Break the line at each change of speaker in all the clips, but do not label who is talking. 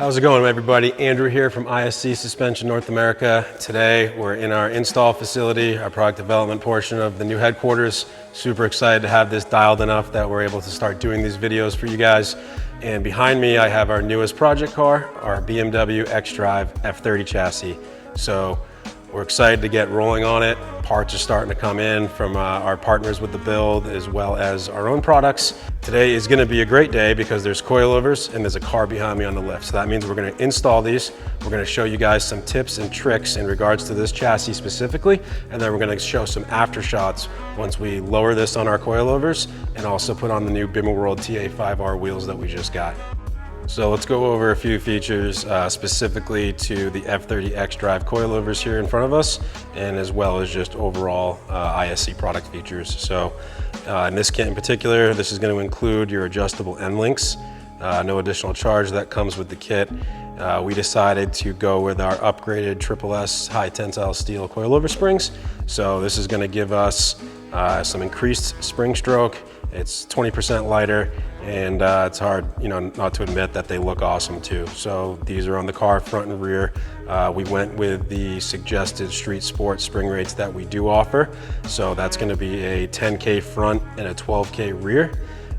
How's it going, everybody? Andrew here from ISC Suspension North America. Today we're in our install facility, our product development portion of the new headquarters. Super excited to have this dialed enough that we're able to start doing these videos for you guys. And behind me I have our newest project car, our BMW xDrive F30 chassis. So we're excited to get rolling on it. Parts are starting to come in from our partners with the build as well as our own products. Today is gonna be a great day because there's coilovers and there's a car behind me on the lift. So that means we're gonna install these. We're gonna show you guys some tips and tricks in regards to this chassis specifically. And then we're gonna show some after shots once we lower this on our coilovers and also put on the new BMW World TA5R wheels that we just got. So let's go over a few features specifically to the F30 xDrive coilovers here in front of us, and as well as just overall ISC product features. So in this kit in particular, this is going to include your adjustable end links. No additional charge that comes with the kit. We decided to go with our upgraded SSS high tensile steel coilover springs. So this is going to give us some increased spring stroke. It's 20% lighter, and it's hard, not to admit that they look awesome too. So these are on the car front and rear. We went with the suggested street sport spring rates that we do offer. So that's going to be a 10K front and a 12K rear.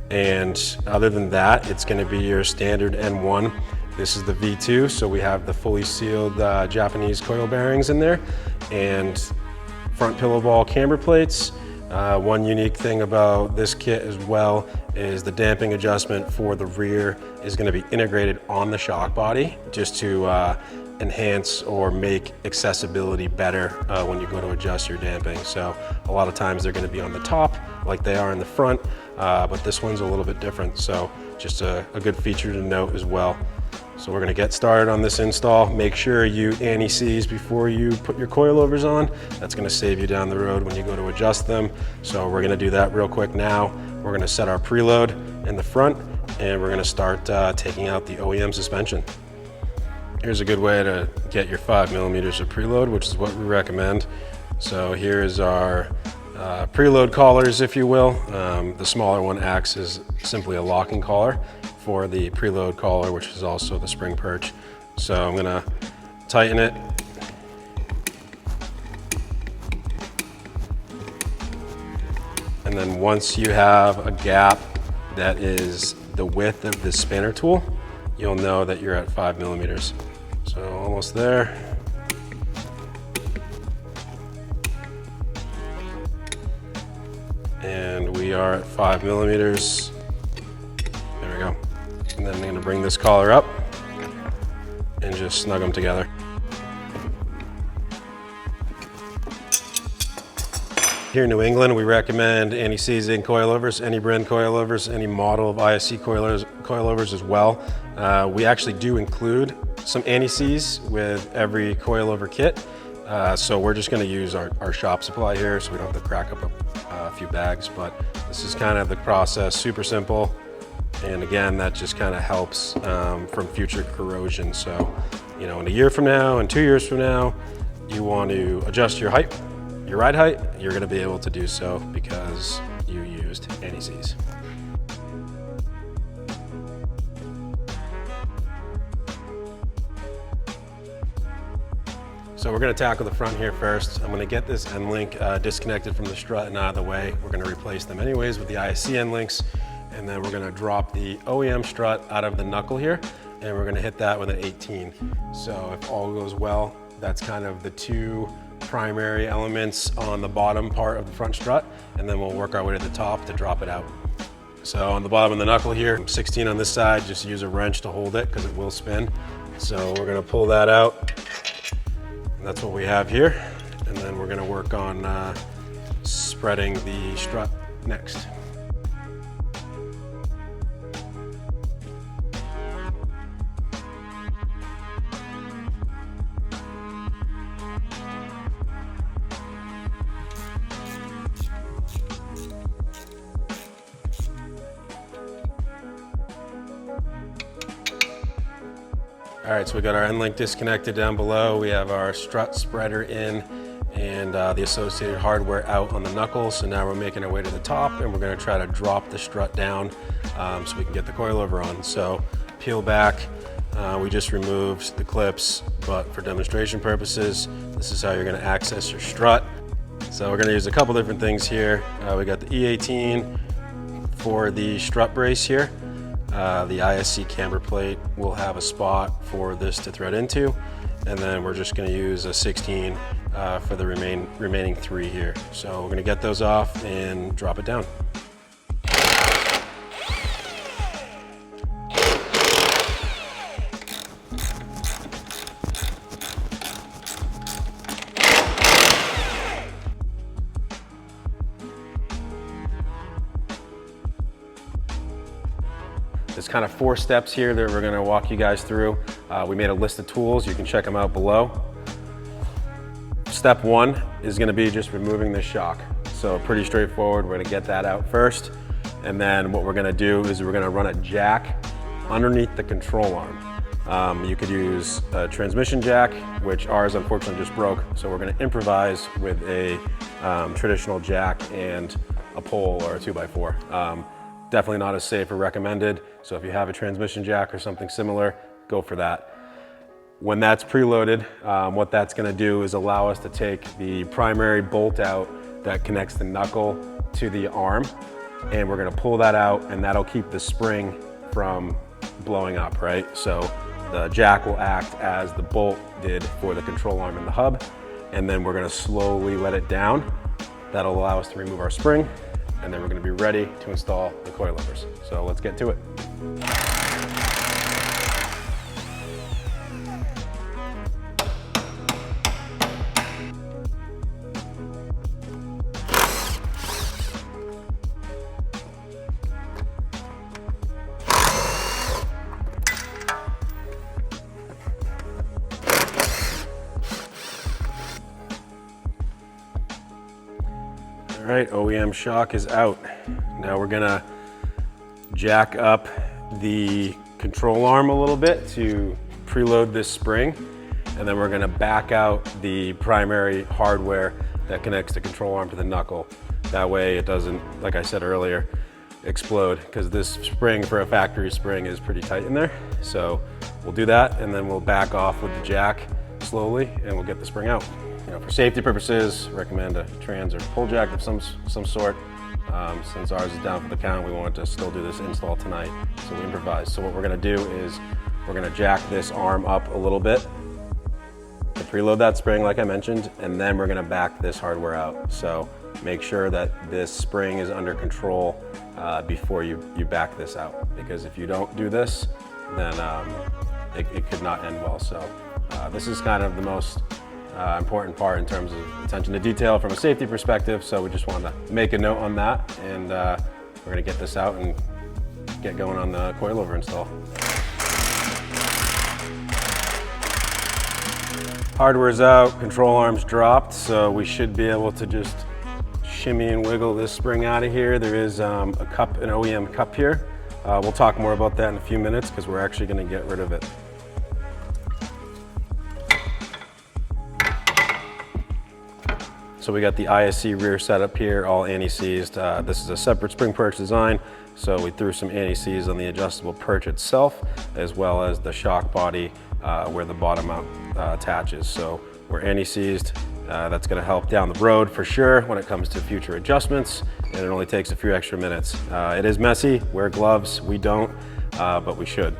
And other than that, it's going to be your standard N1. This is the V2, so we have the fully sealed Japanese coil bearings in there, and front pillow ball camber plates. One unique thing about this kit as well is the damping adjustment for the rear is going to be integrated on the shock body just to enhance or make accessibility better when you go to adjust your damping. So a lot of times they're going to be on the top like they are in the front, but this one's a little bit different. So just a good feature to note as well. So we're going to get started on this install. Make sure you anti-seize before you put your coilovers on. That's going to save you down the road when you go to adjust them. So we're going to do that real quick now. We're going to set our preload in the front, and we're going to start taking out the OEM suspension. Here's a good way to get your 5mm of preload, which is what we recommend. So here is our preload collars, if you will. The smaller one acts as simply a locking collar for the preload collar, which is also the spring perch. So I'm gonna tighten it. And then once you have a gap that is the width of the spanner tool, you'll know that you're at 5mm. So almost there. And we are at 5mm. There we go. And then I'm going to bring this collar up and just snug them together. Here in New England, we recommend anti-seizing coilovers, any brand coilovers, any model of ISC coilovers as well. We actually do include some anti-seize with every coilover kit. So we're just going to use our shop supply here so we don't have to crack up a few bags, but this is kind of the process, super simple. And again, that just kind of helps from future corrosion. So, in a year from now and 2 years from now, you want to adjust your height, your ride height, you're going to be able to do so because you used anti-seize. So we're going to tackle the front here first. I'm going to get this end link disconnected from the strut and out of the way. We're going to replace them anyways with the ISC end links. And then we're going to drop the OEM strut out of the knuckle here, and we're going to hit that with an 18. So if all goes well, that's kind of the two primary elements on the bottom part of the front strut, and then we'll work our way to the top to drop it out. So on the bottom of the knuckle here, 16 on this side, just use a wrench to hold it because it will spin. So we're going to pull that out. And that's what we have here. And then we're going to work on spreading the strut next. All right, so we got our end link disconnected down below. We have our strut spreader in and the associated hardware out on the knuckles. So now we're making our way to the top, and we're going to try to drop the strut down so we can get the coilover on. So peel back We just removed the clips, but for demonstration purposes, this is how you're going to access your strut. So we're going to use a couple different things here. We got the E18 for the strut brace here. The ISC camber plate will have a spot for this to thread into, and then we're just going to use a 16 for the remaining 3 here. So we're going to get those off and drop it down. There's kind of 4 steps here that we're going to walk you guys through. We made a list of tools. You can check them out below. Step 1 is going to be just removing the shock. So pretty straightforward. We're going to get that out first. And then what we're going to do is we're going to run a jack underneath the control arm. You could use a transmission jack, which ours unfortunately just broke. So we're going to improvise with a traditional jack and a pole or a 2x4. Definitely not as safe or recommended. So if you have a transmission jack or something similar, go for that. When that's preloaded, what that's gonna do is allow us to take the primary bolt out that connects the knuckle to the arm, and we're gonna pull that out, and that'll keep the spring from blowing up, right? So the jack will act as the bolt did for the control arm and the hub, and then we're gonna slowly let it down. That'll allow us to remove our spring, and then we're going to be ready to install the coilovers. So let's get to it. All right, OEM shock is out. Now we're gonna jack up the control arm a little bit to preload this spring, and then we're gonna back out the primary hardware that connects the control arm to the knuckle. That way it doesn't, like I said earlier, explode, because this spring for a factory spring is pretty tight in there. So we'll do that, and then we'll back off with the jack slowly, and we'll get the spring out. You know, for safety purposes, recommend a trans or pull jack of some sort. Since ours is down for the count, we wanted to still do this install tonight, so we improvised. So what we're gonna do is we're gonna jack this arm up a little bit to preload that spring, like I mentioned, and then we're gonna back this hardware out. So make sure that this spring is under control before you back this out, because if you don't do this, then it could not end well. So this is kind of the most important part in terms of attention to detail from a safety perspective, so we just wanted to make a note on that, and we're going to get this out and get going on the coilover install. Hardware's out, control arm's dropped, so we should be able to just shimmy and wiggle this spring out of here. There is a cup, an OEM cup here. We'll talk more about that in a few minutes, because we're actually going to get rid of it. So we got the ISC rear setup here, all anti-seized. This is a separate spring perch design, so we threw some anti-seize on the adjustable perch itself, as well as the shock body where the bottom mount attaches. So we're anti-seized. That's going to help down the road for sure when it comes to future adjustments, and it only takes a few extra minutes. It is messy. Wear gloves. We don't, but we should.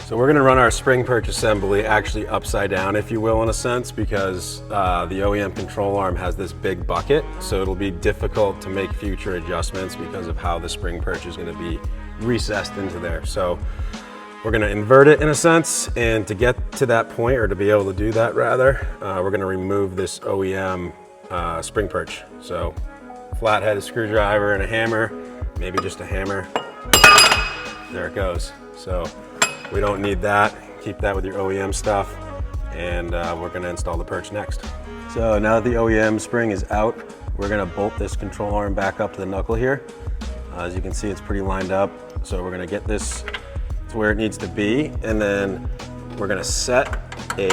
So we're gonna run our spring perch assembly actually upside down, if you will, in a sense, because the OEM control arm has this big bucket, so it'll be difficult to make future adjustments because of how the spring perch is gonna be recessed into there. So we're gonna invert it in a sense, and to get to that point, or to be able to do that rather, we're gonna remove this OEM spring perch. So flathead screwdriver and a hammer, maybe just a hammer. There it goes. So we don't need that. Keep that with your OEM stuff, and we're gonna install the perch next. So now that the OEM spring is out, we're gonna bolt this control arm back up to the knuckle here. As you can see, it's pretty lined up. So we're gonna get this to where it needs to be, and then we're gonna set a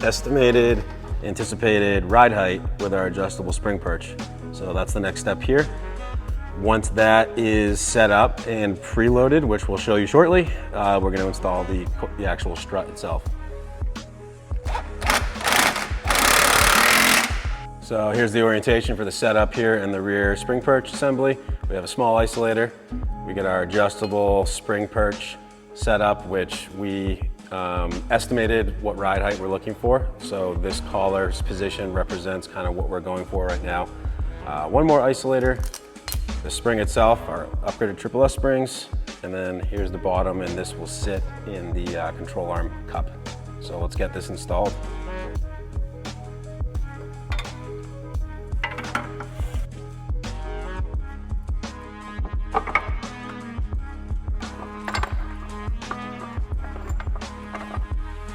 estimated, anticipated ride height with our adjustable spring perch. So that's the next step here. Once that is set up and preloaded, which we'll show you shortly, we're going to install the actual strut itself. So here's the orientation for the setup here in the rear spring perch assembly. We have a small isolator. We get our adjustable spring perch setup, which we estimated what ride height we're looking for. So this collar's position represents kind of what we're going for right now. One more isolator, the spring itself, our upgraded SSS springs, and then here's the bottom, and this will sit in the control arm cup. So let's get this installed.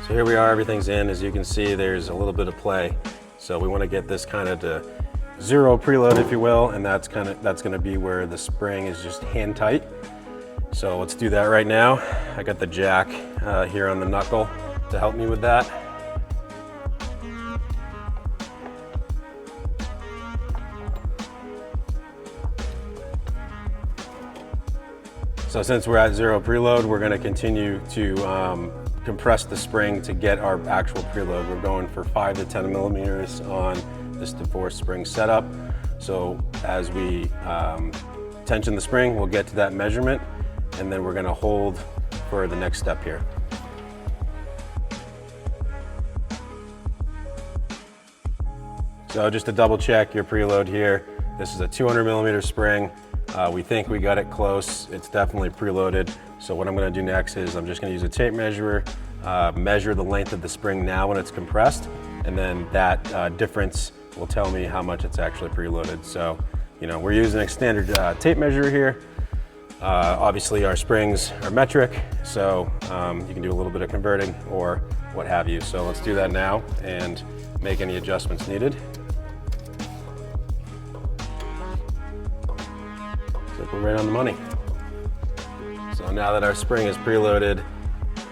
So here we are, everything's in. As you can see, there's a little bit of play. So we want to get this kind of to zero preload, if you will, and that's going to be where the spring is just hand tight. So let's do that right now. I got the jack here on the knuckle to help me with that. So since we're at zero preload, we're going to continue to compress the spring to get our actual preload. We're going for 5 to 10 millimeters on this divorce spring setup. So as we tension the spring, we'll get to that measurement, and then we're going to hold for the next step here. So just to double check your preload here, this is a 200 millimeter spring. We think we got it close. It's definitely preloaded. So what I'm going to do next is I'm just going to use a tape measure, measure the length of the spring now when it's compressed, and then that difference will tell me how much it's actually preloaded. So, you know, we're using a standard tape measure here. Obviously our springs are metric, so you can do a little bit of converting or what have you. So let's do that now and make any adjustments needed. So we're right on the money. So now that our spring is preloaded,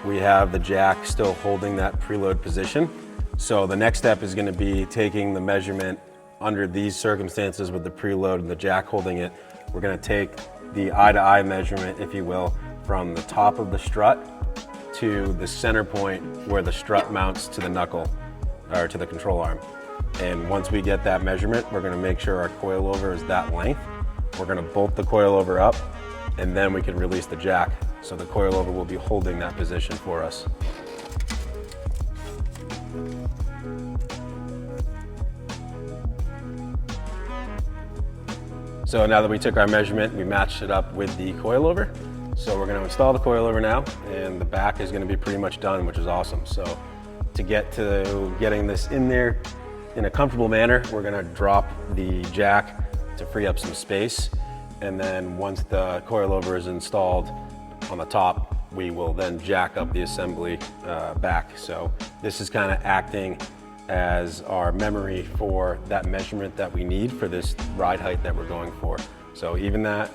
we have the jack still holding that preload position. So the next step is going to be taking the measurement under these circumstances with the preload and the jack holding it. We're going to take the eye-to-eye measurement, if you will, from the top of the strut to the center point where the strut mounts to the knuckle or to the control arm. And once we get that measurement, we're going to make sure our coilover is that length. We're going to bolt the coilover up, and then we can release the jack. So the coilover will be holding that position for us. So now that we took our measurement, we matched it up with the coilover. So we're going to install the coilover now, and the back is going to be pretty much done, which is awesome. So to get to getting this in there in a comfortable manner, we're going to drop the jack to free up some space. And then once the coilover is installed on the top, we will then jack up the assembly back. So this is kind of acting as our memory for that measurement that we need for this ride height that we're going for. So even that,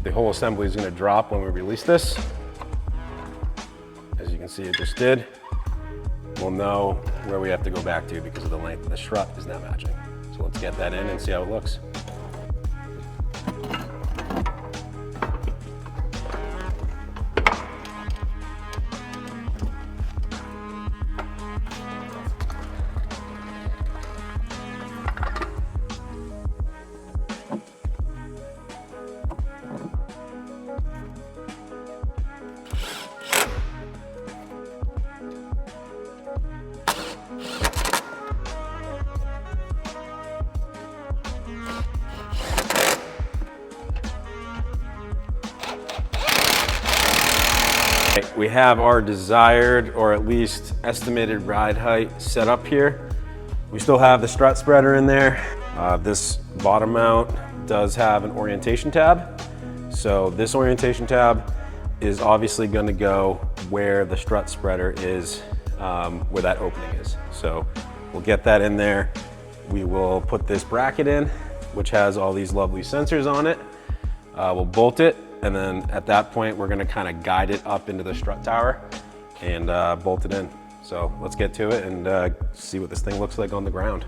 the whole assembly is going to drop when we release this. As you can see, it just did. We'll know where we have to go back to because of the length of the strut is now matching. So let's get that in and see how it looks. We have our desired, or at least estimated ride height set up here. We still have the strut spreader in there. This bottom mount does have an orientation tab. So this orientation tab is obviously going to go where the strut spreader is, where that opening is. So we'll get that in there. We will put this bracket in, which has all these lovely sensors on it. We'll bolt it, and then at that point, we're gonna kind of guide it up into the strut tower and bolt it in. So let's get to it and see what this thing looks like on the ground.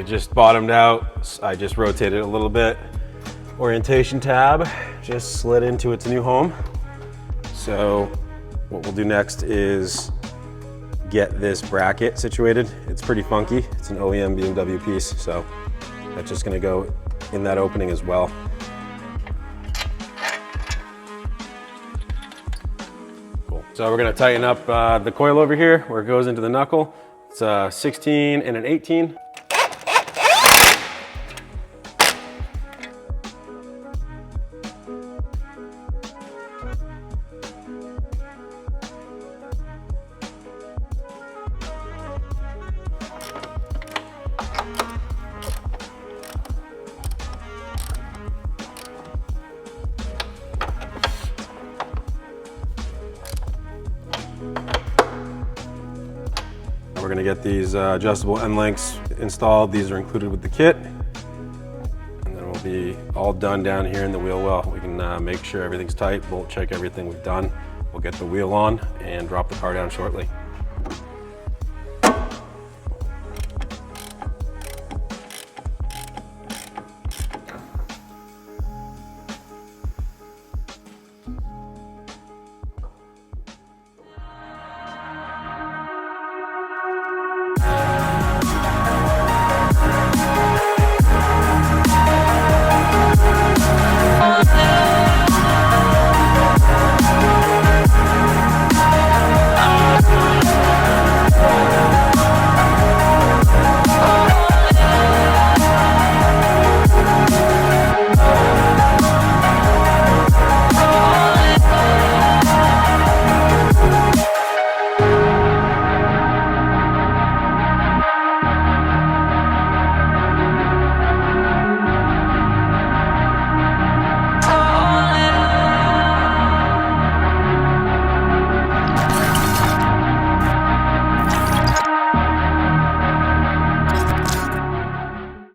it just bottomed out. I just rotated it a little bit. Orientation tab just slid into its new home. So what we'll do next is get this bracket situated. It's pretty funky. It's an OEM BMW piece, so that's just gonna go in that opening as well. Cool. So we're gonna tighten up the coilover here where it goes into the knuckle. It's a 16 and an 18. We're gonna get these adjustable end links installed. These are included with the kit. And then we'll be all done down here in the wheel well. We can make sure everything's tight, bolt check everything we've done. We'll get the wheel on and drop the car down shortly.